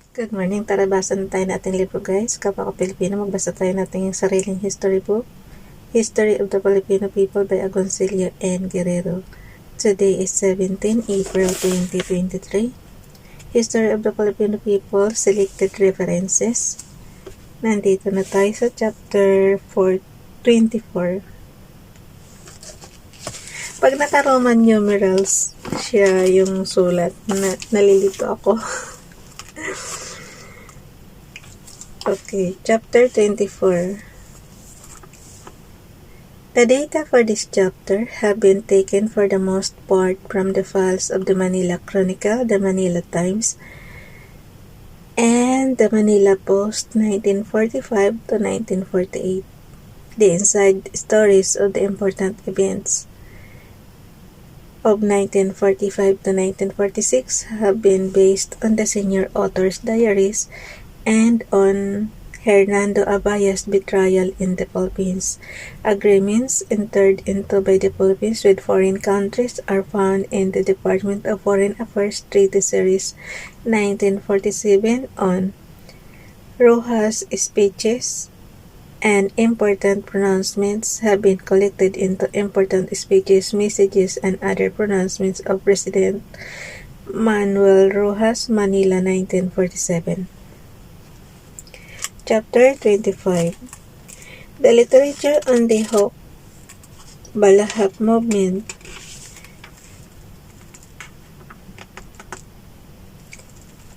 Good morning. Tara, basa na tayo natin libro, guys. Kapag Pilipino, magbasa tayo natin yung sariling history book. History of the Filipino People by Agoncillo and Guerrero. Today is 17 April 2023. History of the Filipino People, Selected References. Nandito na tayo sa chapter 24. Pag naka-Roman numerals siya yung sulat, nalilito ako. Okay, chapter 24. The data for this chapter have been taken for the most part from the files of the Manila Chronicle, the Manila Times, and the Manila Post 1945 to 1948. The inside stories of the important events of 1945 to 1946 have been based on the senior author's diaries and on Hernando Abaya's betrayal in the Philippines. Agreements entered into by the Philippines with foreign countries are found in the Department of Foreign Affairs Treaty Series 1947 on Rojas speeches, and important pronouncements have been collected into important speeches, messages, and other pronouncements of President Manuel Rojas, Manila, 1947. Chapter 25. The literature on the Hawk Balahap movement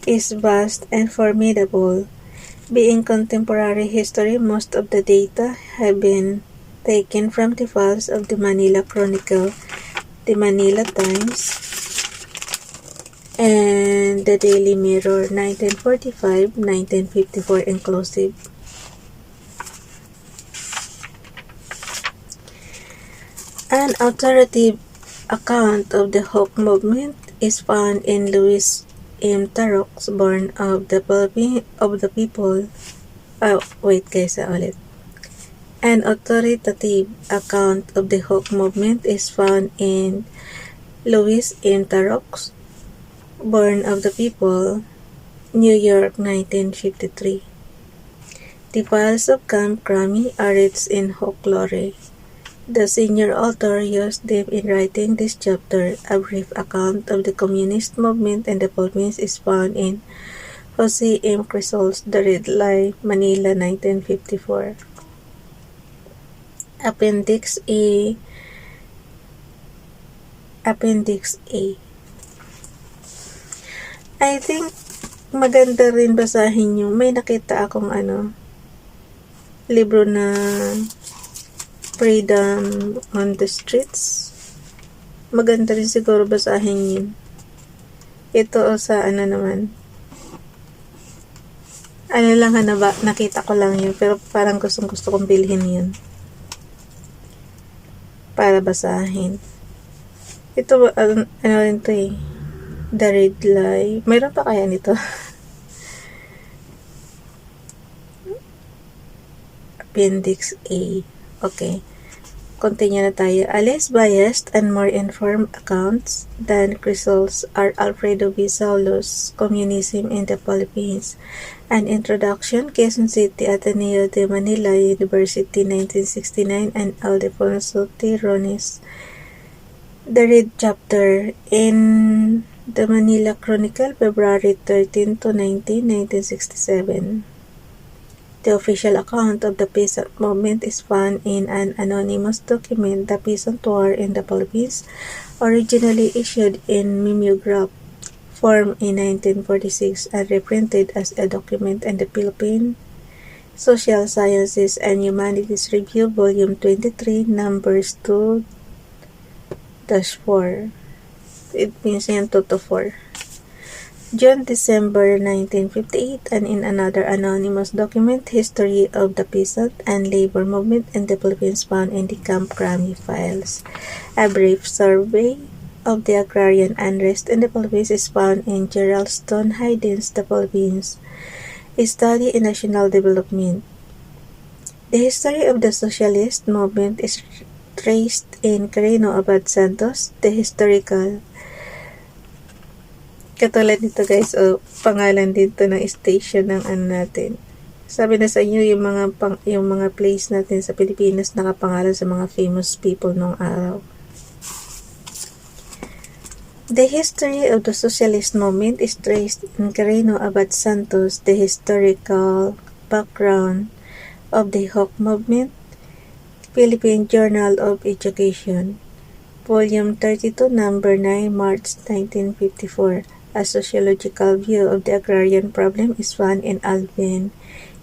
is vast and formidable. Being contemporary history, most of the data have been taken from the files of the Manila Chronicle, the Manila Times, and the Daily Mirror, 1945-1954 inclusive. An authoritative account of the Hawk movement is found in Louis M. Tarok's Born of the People. An authoritative account of the Hawk movement is found in Louis M. Tarok's Born of the People, New York, 1953. The files of Camp Crummy are rich in folklore. The senior author used them in writing this chapter. A brief account of the communist movement in the Philippines is found in Jose M. Crisol's The Red Lie, Manila, 1954. Appendix A. I think maganda rin basahin yung may nakita akong libro na Freedom on the Streets. Maganda rin siguro basahin yun. Ito sa naman. Nakita ko lang yun, pero parang gusto kong bilhin yun. Para basahin. Ito, rin to eh. The Red Lie. Mayroon pa kaya nito? Appendix A. Okay. Continue na tayo. A less biased and more informed accounts than Crisol's are Alfredo V. Saulo's Communism in the Philippines. An Introduction, Quezon City, Ateneo de Manila University, 1969, and Aldefonso T. Rones. The Red Chapter in the Manila Chronicle, February 13 to 19, 1967. The official account of the peasant movement is found in an anonymous document, The Peasant War in the Philippines, originally issued in mimeograph form in 1946 and reprinted as a document in the Philippine Social Sciences and Humanities Review, Volume 23, Numbers 2-4. It means 2 to 4. December 1958, and in another anonymous document, History of the Peasant and Labor Movement in the Philippines, found in the Camp Crummy files. A brief survey of the agrarian unrest in the Philippines is found in Gerald Stone Hayden's The Philippines, A Study in National Development. The history of the socialist movement is traced in Guerrero Abad Santos, The Historical Katulad nito guys, pangalan dito ng station ng natin. Sabi na sa inyo, yung mga place natin sa Pilipinas nakapangalan sa mga famous people nung araw. The history of the socialist movement is traced in Guerrero Abad Santos, The Historical Background of the Hawk Movement, Philippine Journal of Education, Volume 32, Number 9, March 1954. A sociological view of the agrarian problem is found in Alvin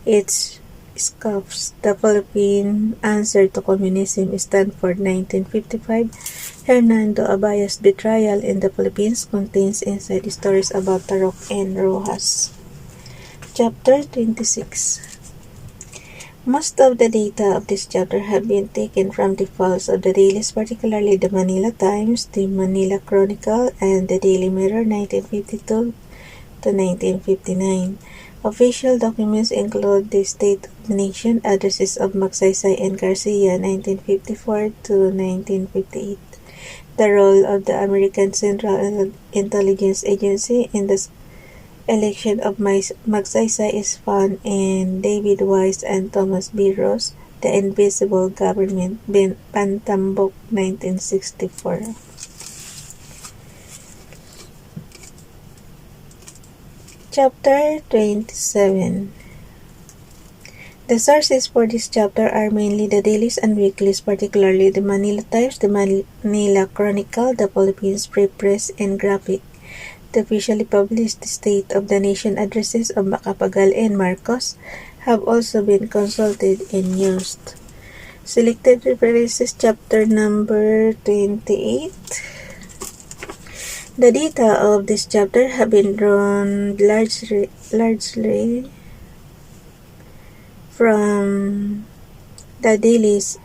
H. Scoff's The Philippine Answer to Communism, Stanford, 1955. Hernando Abaya's Betrayal in the Philippines contains inside stories about Tarok and Rojas. Chapter 26. Most of the data of this chapter have been taken from the files of the dailies, particularly the Manila Times, the Manila Chronicle, and the Daily Mirror, 1952 to 1959. Official documents include the State of the Nation, addresses of Magsaysay and Garcia, 1954 to 1958. The role of the American Central Intelligence Agency in the election of Magsaysay is found in David Wise and Thomas B. Ross, The Invisible Government, Bantambok, 1964. Chapter 27. The sources for this chapter are mainly the dailies and weeklies, particularly the Manila Times, the Manila Chronicle, the Philippines Free Press, and Graphic. The officially published State of the Nation addresses of Macapagal and Marcos have also been consulted and used. Selected References Chapter number 28. The data of this chapter have been drawn largely from the dailies.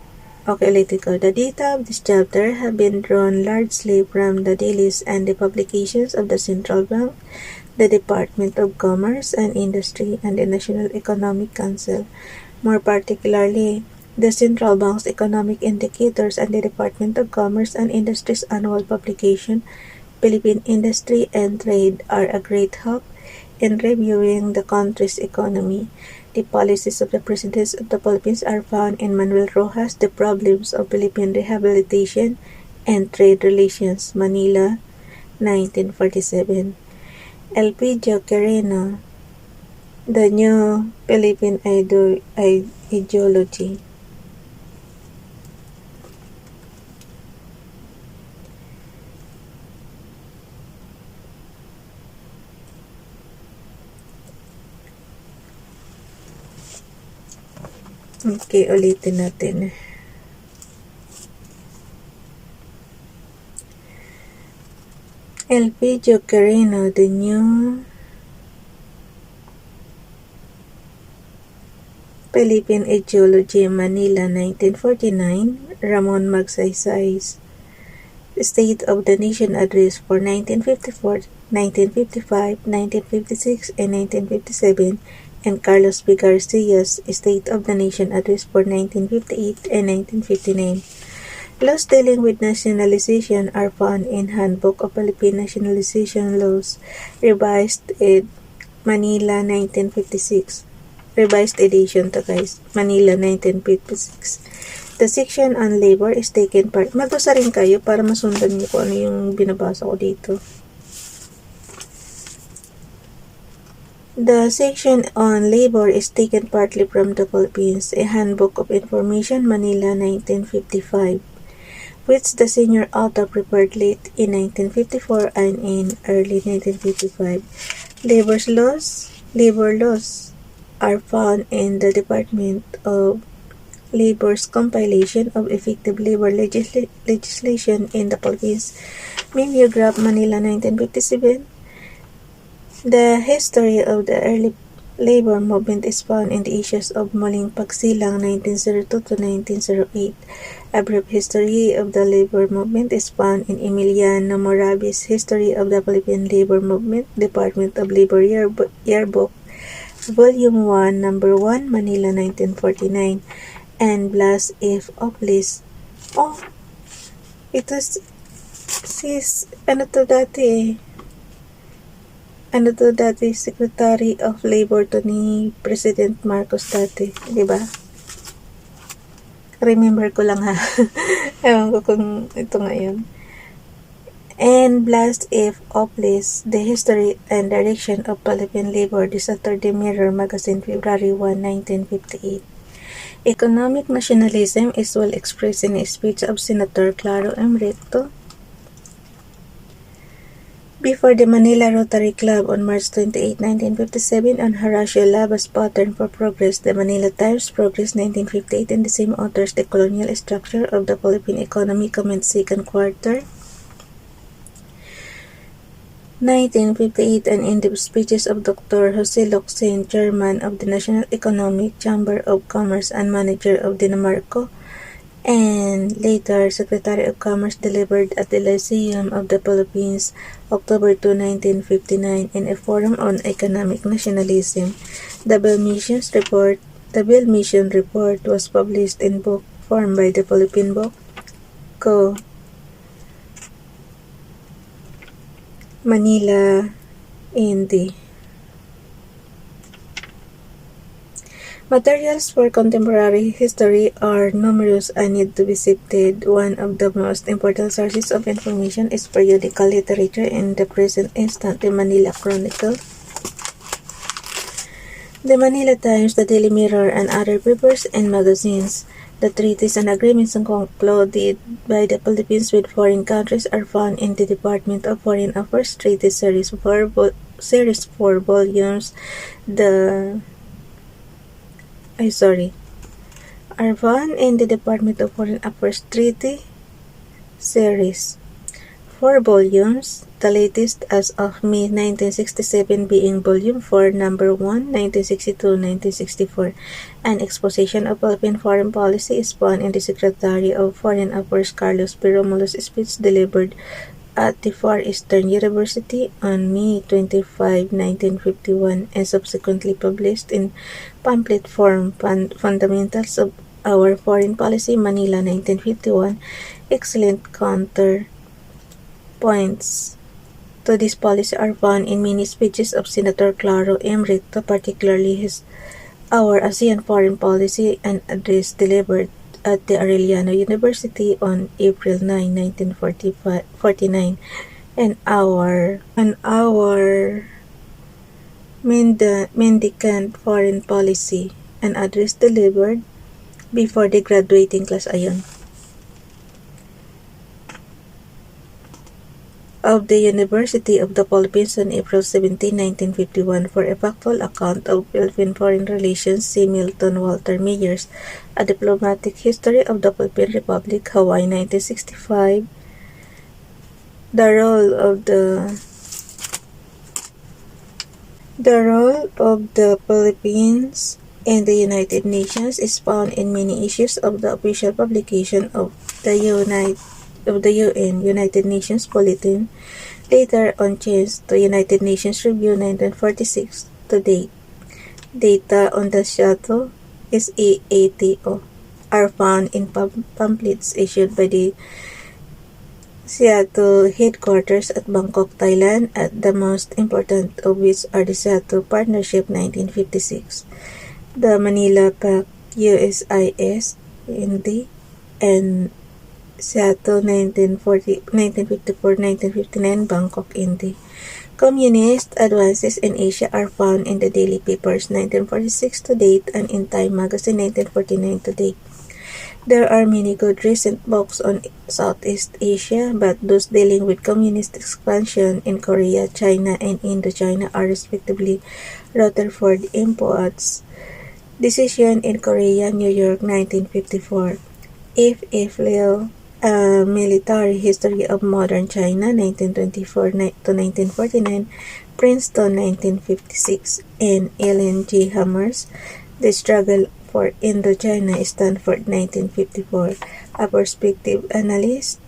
The data of this chapter have been drawn largely from the dailies and the publications of the Central Bank, the Department of Commerce and Industry, and the National Economic Council. More particularly, the Central Bank's economic indicators and the Department of Commerce and Industry's annual publication, Philippine Industry and Trade, are a great help in reviewing the country's economy. The policies of the Presidents of the Philippines are found in Manuel Rojas, The Problems of Philippine Rehabilitation and Trade Relations, Manila, 1947. Elpidio Quirino, The New Philippine Ideology. Okay, ulitin natin. Elpidio Quirino, The New Philippine Ideology, Manila, 1949. Ramon Magsaysay's State of the Nation Address for 1954, 1955, 1956, and 1957. And Carlos B. Garcia's State of the Nation Address for 1958 and 1959. Laws dealing with nationalization are found in Handbook of Philippine Nationalization Laws, revised in Manila, 1956. Revised edition to guys, Manila, 1956. The section on labor is taken part. Magbasa rin kayo para masundan niyo kung ano yung binabasa ko dito. The section on labor is taken partly from the Philippines, A Handbook of Information, Manila, 1955, which the senior author prepared late in 1954 and in early 1955. Labor laws are found in the Department of Labor's compilation of effective labor legislation in the Philippines, Mimeograph, Manila, 1957. The history of the early labor movement is found in the issues of Muling Pagsilang, 1902 to 1908. A brief history of the labor movement is found in Emiliano Morabi's History of the Philippine Labor Movement, Department of Labor Yearbook, Volume 1, Number 1, Manila, 1949, and Blas F. Oplis. Ito sis, ano to dati eh? ano to dati, Secretary of Labor to ni President Marcos dati, di ba? Remember ko lang ha. Ewan ko kung ito ngayon. And blast if hopeless, the history and direction of Philippine labor, the Saturday Mirror magazine, February 1, 1958. Economic nationalism is well expressed in a speech of Senator Claro M. Recto before the Manila Rotary Club on March 28, 1957 on Horacio Laba's Pattern for Progress, the Manila Times, Progress 1958, and the same authors, the colonial structure of the Philippine economy commenced second quarter 1958, and in the speeches of Dr. Jose Locsin, chairman of the National Economic Chamber of Commerce and manager of Dinamarco, and later Secretary of Commerce, delivered at the Lyceum of the Philippines, October 2, 1959, in a forum on economic nationalism. The Bill Mission Report was published in book form by the Philippine Book Co. Manila, Indy. Materials for contemporary history are numerous and need to be sifted. One of the most important sources of information is periodical literature. In the present instant, the Manila Chronicle, the Manila Times, the Daily Mirror, and other papers and magazines. The treaties and agreements concluded by the Philippines with foreign countries are found in the Department of Foreign Affairs Treaty Series 4 volumes. Are found in the Department of Foreign Affairs Treaty Series 4 volumes, the latest as of May 1967 being Volume 4, Number 1, 1962-1964. An exposition of Philippine foreign policy is found in the Secretary of Foreign Affairs Carlos P. Romulo's speech delivered at the Far Eastern University on May 25, 1951, and subsequently published in pamphlet form, Fundamentals of Our Foreign Policy, Manila, 1951. Excellent counter points to this policy are found in many speeches of Senator Claro M. Recto, particularly Our ASEAN Foreign Policy, an address delivered at the Arellano University on April 9, 1949, and our Mendicant Foreign Policy, an address delivered before the graduating class of the University of the Philippines on April 17, 1951. For a factual account of Philippine foreign relations, see Milton Walter Meyer's A Diplomatic History of the Philippine Republic, Hawaii, 1965. The role of the Philippines in the United Nations is found in many issues of the official publication of the UN United Nations Bulletin, later on changed to United Nations Review 1946 to date. Data on the SEATO are found in pamphlets issued by the SEATO headquarters at Bangkok, Thailand, at the most important of which are the SEATO Partnership 1956, the Manila Pact USIS Indy, and SEATO 1954-1959 Bangkok, Indy. Communist advances in Asia are found in the daily papers 1946 to date and in Time Magazine 1949 to date. There are many good recent books on Southeast Asia, but those dealing with communist expansion in Korea, China, and Indochina are respectively Rutherford M. Poat's Decision in Korea, New York, 1954. F. Leo, A Military History of Modern China, 1924 to 1949, Princeton, 1956, and Ellen G. Hammers, The Struggle for Indochina, Stanford, 1954. A perspective analysis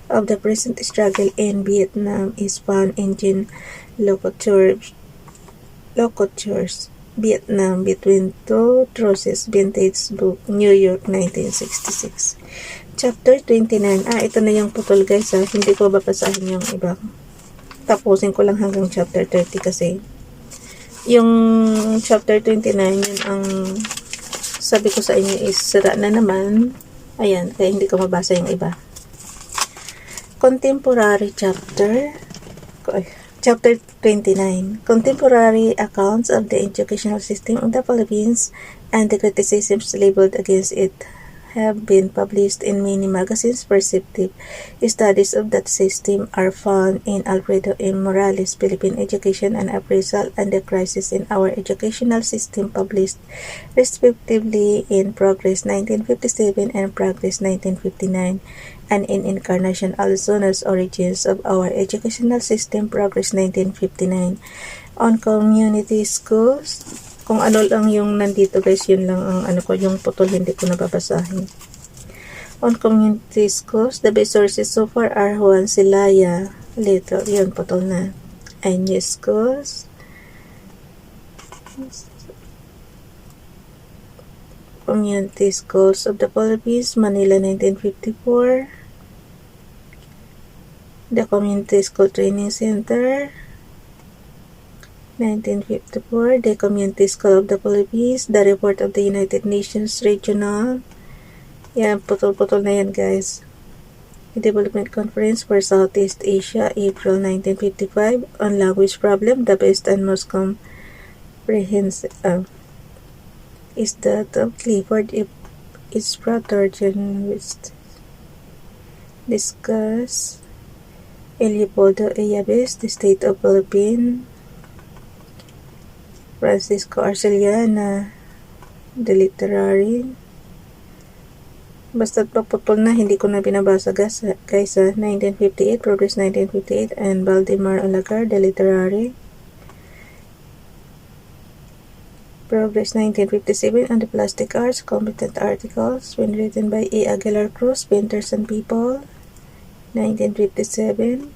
of the present struggle in Vietnam is found in Jean Locouture's Vietnam Between Two Truces, vintage book, New York, 1966. Chapter 29. Ito na yung putol guys Hindi ko babasahin yung iba. Tapusin ko lang hanggang chapter 30 kasi yung chapter 29 yun ang sabi ko sa inyo is sira na naman. Ayan, kaya hindi ko mabasa yung iba. Contemporary chapter. Chapter 29. Contemporary accounts of the educational system of the Philippines and the criticisms labeled against it have been published in many magazines. Perceptive studies of that system are found in Alfredo M. Morales' Philippine Education and Appraisal and the Crisis in Our Educational System, published respectively in Progress 1957 and Progress 1959, and in Encarnacion Alzona's Origins of Our Educational System, Progress 1959. On community schools, kung ano lang yung nandito guys, yun lang ang yung putol, hindi ko nababasahin. On community schools, the best sources so far are Agoncillo, little, yun, putol na. And new schools, community schools of the Philippines, Manila 1954, the Community School Training Center, 1954, the Community School of the Philippines, the Report of the United Nations Regional, yan, putol-putol na yan guys. The Development Conference for Southeast Asia, April 1955, on language problem, the best and most comprehensive is that of Clifford its brother journalist discuss Leopoldo Ayabes, the State of Philippines, Francisco Arceliana, the literary. Basta't paputol na, hindi ko na binabasa guys 1958, Progress 1958, and Valdemar Alagar, the literary. Progress 1957 on the Plastic Arts, competent articles when written by A. Aguilar Cruz, Painters and People, 1957.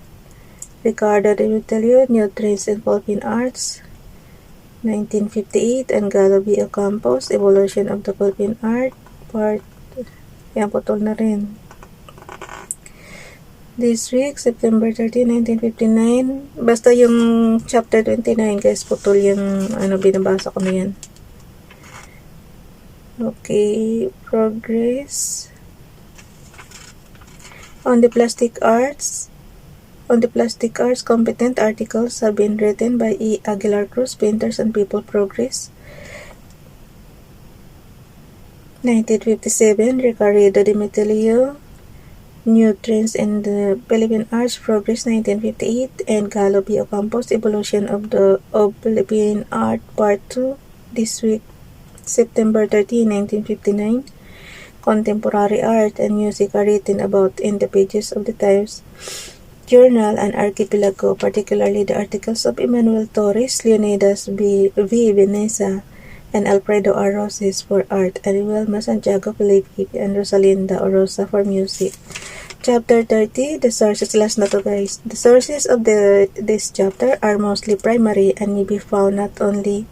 Ricardo de Vitelio, New Trends in Philippine Arts, 1958, and Galo B. Ocampos, Evolution of the Philippine Art, Part, yan, putol na rin. This week, September 30, 1959, basta yung chapter 29 guys, putol yung binabasa ko na yan. Okay, progress. On the plastic arts, competent articles have been written by E. Aguilar Cruz, Painters and People, Progress 1957, Ricardo de Metelio, New Trends in the Philippine Arts, Progress 1958, and Galo B. Ocampos, Evolution of Philippine Art, Part 2, this week, September 30, 1959. Contemporary art and music are written about in the pages of the Times Journal and Archipelago, particularly the articles of Emmanuel Torres, Leonidas V. Veneza, and Alfredo R. Roses for art, and Wilma Santiago Felipe and Rosalinda Orosa for music. Chapter 30, the sources, last na to guys. The sources of this chapter are mostly primary and may be found not only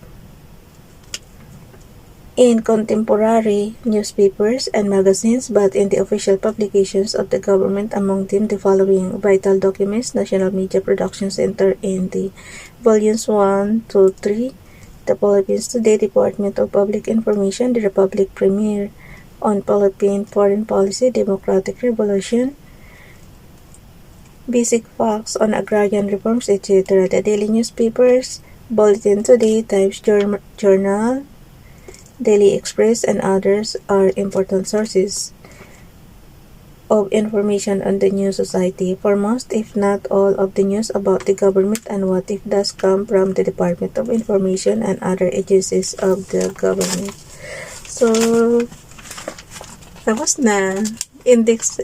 in contemporary newspapers and magazines, but in the official publications of the government, among them the following vital documents: National Media Production Center in the volumes 1 to 3, the Philippines Today, Department of Public Information, the Republic Premier on Philippine Foreign Policy, Democratic Revolution, Basic Facts on Agrarian Reforms, etc. The daily newspapers, Bulletin Today, Times Journal, Daily Express, and others are important sources of information on the new society. For most, if not all, of the news about the government and what if does come from the Department of Information and other agencies of the government. So, tapos na. Index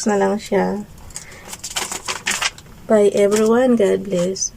na lang siya. Bye everyone. God bless.